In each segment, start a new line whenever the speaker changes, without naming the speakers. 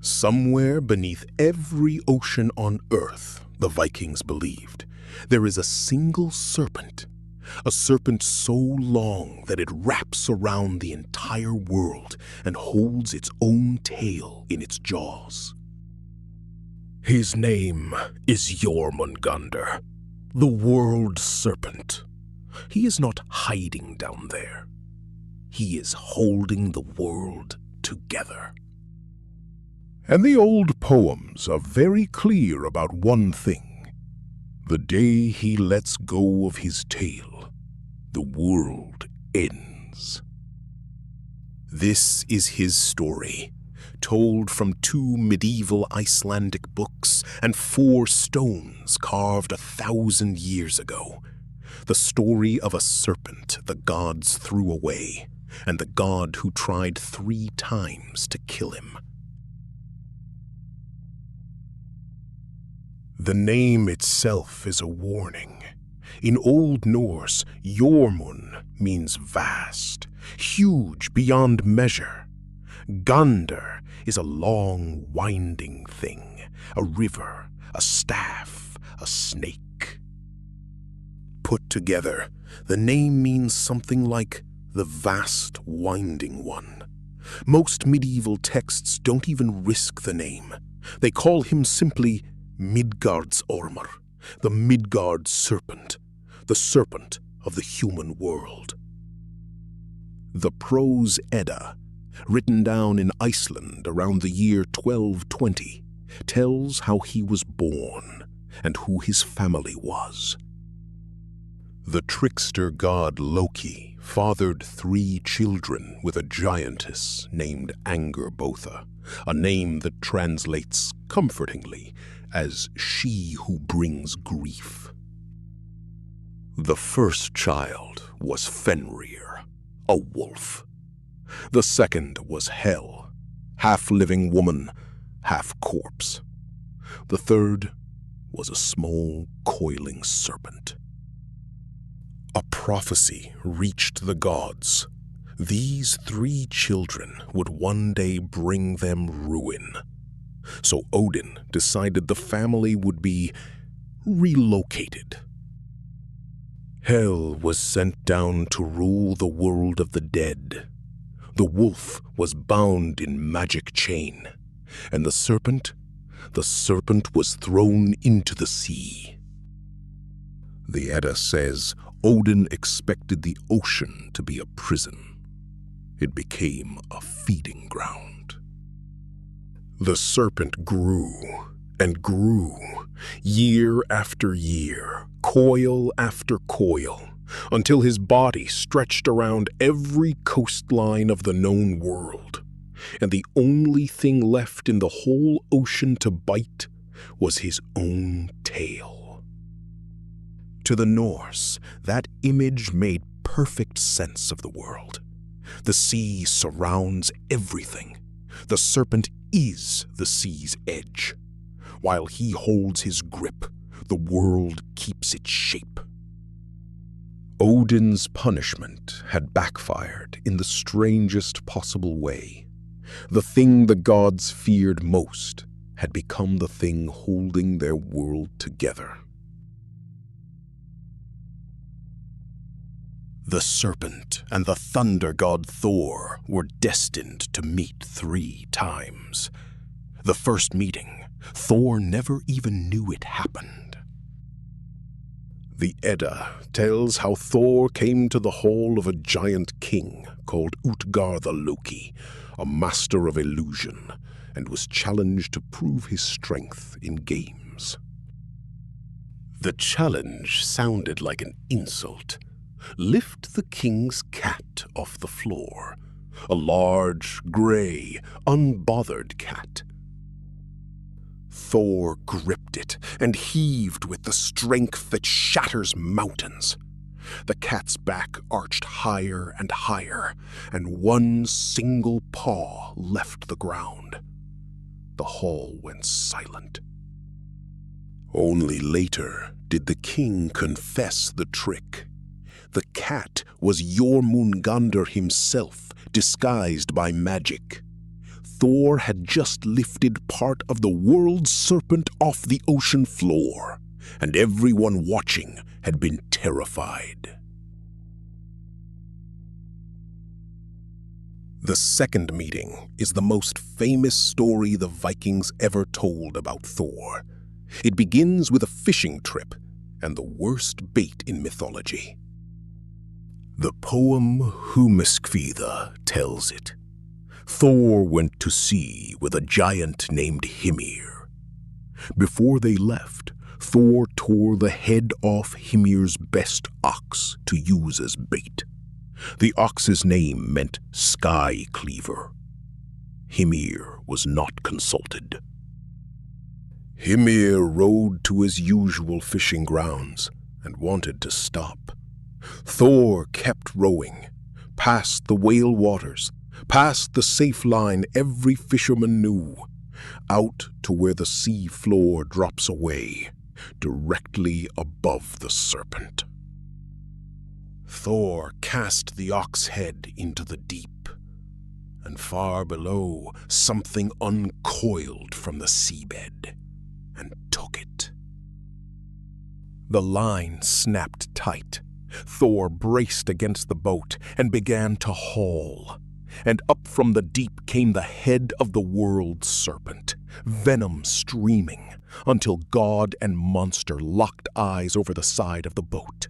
Somewhere beneath every ocean on Earth, the Vikings believed, there is a single serpent. A serpent so long that it wraps around the entire world and holds its own tail in its jaws. His name is Jörmungandr, the World Serpent. He is not hiding down there. He is holding the world together. And the old poems are very clear about one thing. The day he lets go of his tail, the world ends. This is his story, told from 2 medieval Icelandic books and 4 stones carved 1,000 years ago. The story of a serpent the gods threw away, and the god who tried 3 times to kill him. The name itself is a warning. In Old Norse, Jormun means vast, huge beyond measure. Gandr is a long, winding thing, a river, a staff, a snake. Put together, the name means something like the vast, winding one. Most medieval texts don't even risk the name. They call him simply Midgard's Ormr, the Midgard Serpent, the serpent of the human world. The Prose Edda, written down in Iceland around the year 1220, tells how he was born and who his family was. The trickster god Loki fathered 3 children with a giantess named Angerbotha, a name that translates comfortingly as she who brings grief. The first child was Fenrir, a wolf. The second was Hel, half-living woman, half-corpse. The third was a small, coiling serpent. A prophecy reached the gods. These 3 children would one day bring them ruin. So Odin decided the family would be relocated. Hel was sent down to rule the world of the dead. The wolf was bound in magic chain, and the serpent was thrown into the sea. The Edda says Odin expected the ocean to be a prison. It became a feeding ground. The serpent grew and grew, year after year, coil after coil, until his body stretched around every coastline of the known world, and the only thing left in the whole ocean to bite was his own tail. To the Norse, that image made perfect sense of the world. The sea surrounds everything. The serpent is the sea's edge. While he holds his grip, the world keeps its shape. Odin's punishment had backfired in the strangest possible way. The thing the gods feared most had become the thing holding their world together. The serpent and the thunder god Thor were destined to meet 3 times. The first meeting, Thor never even knew it happened. The Edda tells how Thor came to the hall of a giant king called Utgarda Loki, a master of illusion, and was challenged to prove his strength in games. The challenge sounded like an insult. Lift the king's cat off the floor, a large, gray, unbothered cat. Thor gripped it and heaved with the strength that shatters mountains. The cat's back arched higher and higher, and one single paw left the ground. The hall went silent. Only later did the king confess the trick. The cat was Jörmungandr himself, disguised by magic. Thor had just lifted part of the world serpent off the ocean floor, and everyone watching had been terrified. The second meeting is the most famous story the Vikings ever told about Thor. It begins with a fishing trip and the worst bait in mythology. The poem Hymiskviða tells it. Thor went to sea with a giant named Hymir. Before they left, Thor tore the head off Hymir's best ox to use as bait. The ox's name meant Sky Cleaver. Hymir was not consulted. Hymir rode to his usual fishing grounds and wanted to stop. Thor kept rowing, past the whale waters, past the safe line every fisherman knew, out to where the sea floor drops away, directly above the serpent. Thor cast the ox head into the deep, and far below something uncoiled from the seabed and took it. The line snapped tight. Thor braced against the boat and began to haul, and up from the deep came the head of the world serpent, venom streaming, until god and monster locked eyes over the side of the boat.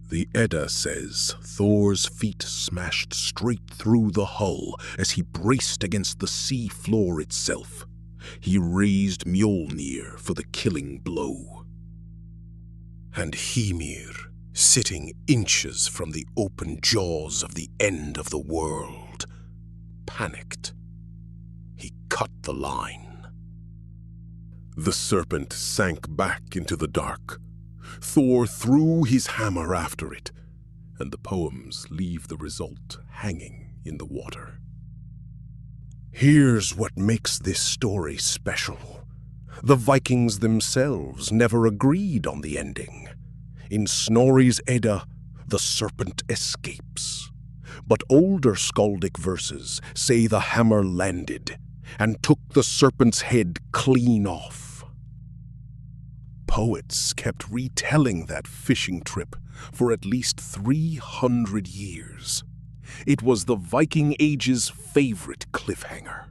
The Edda says Thor's feet smashed straight through the hull as he braced against the sea floor itself. He raised Mjolnir for the killing blow. And Hymir, sitting inches from the open jaws of the end of the world, panicked. He cut the line. The serpent sank back into the dark. Thor threw his hammer after it, and the poems leave the result hanging in the water. Here's what makes this story special. The Vikings themselves never agreed on the ending. In Snorri's Edda, the serpent escapes. But older skaldic verses say the hammer landed and took the serpent's head clean off. Poets kept retelling that fishing trip for at least 300 years. It was the Viking Age's favorite cliffhanger.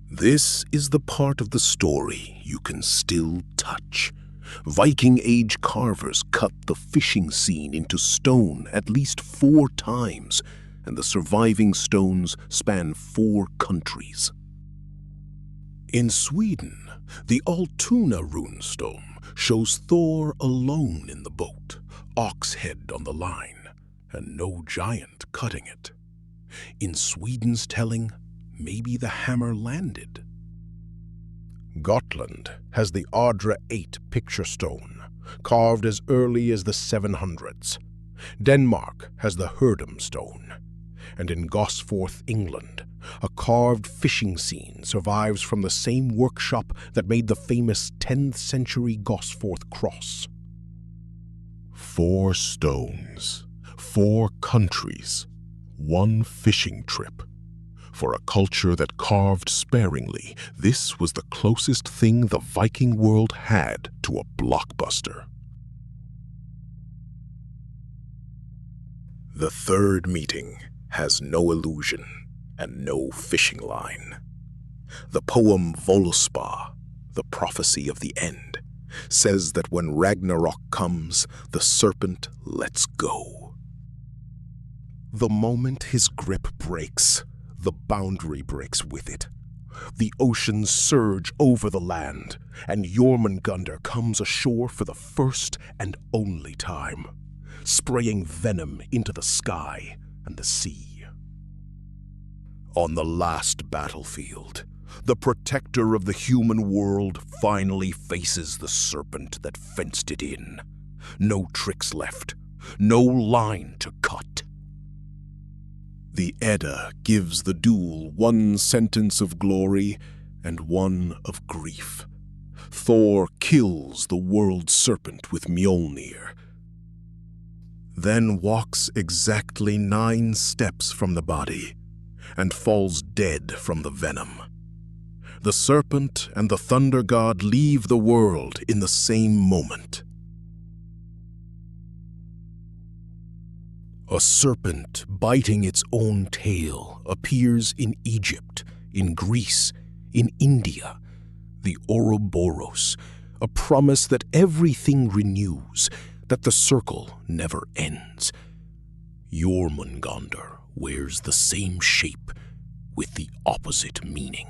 This is the part of the story you can still touch. Viking Age carvers cut the fishing scene into stone at least 4 times, and the surviving stones span 4 countries. In Sweden, the Altuna runestone shows Thor alone in the boat, ox head on the line, and no giant cutting it. In Sweden's telling, maybe the hammer landed. Gotland has the Ardre VIII picture stone, carved as early as the 700s. Denmark has the Hørdum stone, and in Gosforth, England, a carved fishing scene survives from the same workshop that made the famous 10th century Gosforth cross. 4 stones, 4 countries, 1 fishing trip. For a culture that carved sparingly, this was the closest thing the Viking world had to a blockbuster. The third meeting has no illusion and no fishing line. The poem Völuspá, the prophecy of the end, says that when Ragnarök comes, the serpent lets go. The moment his grip breaks, the boundary breaks with it. The oceans surge over the land, and Jormungandr comes ashore for the first and only time, spraying venom into the sky and the sea. On the last battlefield, the protector of the human world finally faces the serpent that fenced it in. No tricks left, no line to cut. The Edda gives the duel 1 sentence of glory and 1 of grief. Thor kills the world serpent with Mjolnir. then walks exactly 9 steps from the body, and falls dead from the venom. The serpent and the thunder god leave the world in the same moment. A serpent biting its own tail appears in Egypt, in Greece, in India. The Ouroboros, a promise that everything renews, that the circle never ends. Jormungandr wears the same shape with the opposite meaning.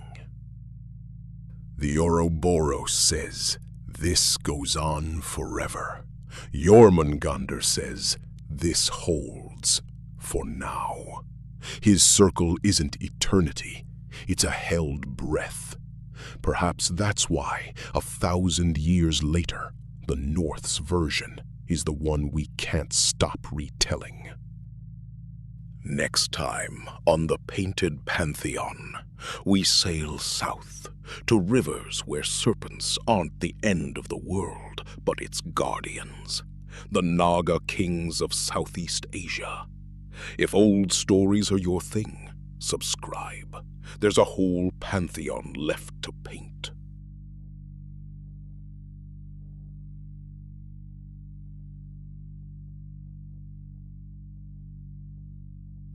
The Ouroboros says, "This goes on forever." Jormungandr says, "This holds for now." His circle isn't eternity, it's a held breath. Perhaps that's why, 1,000 years later, the North's version is the one we can't stop retelling. Next time on the Painted Pantheon, we sail south to rivers where serpents aren't the end of the world, but its guardians, the Naga kings of Southeast Asia. If old stories are your thing, subscribe. There's a whole pantheon left to paint.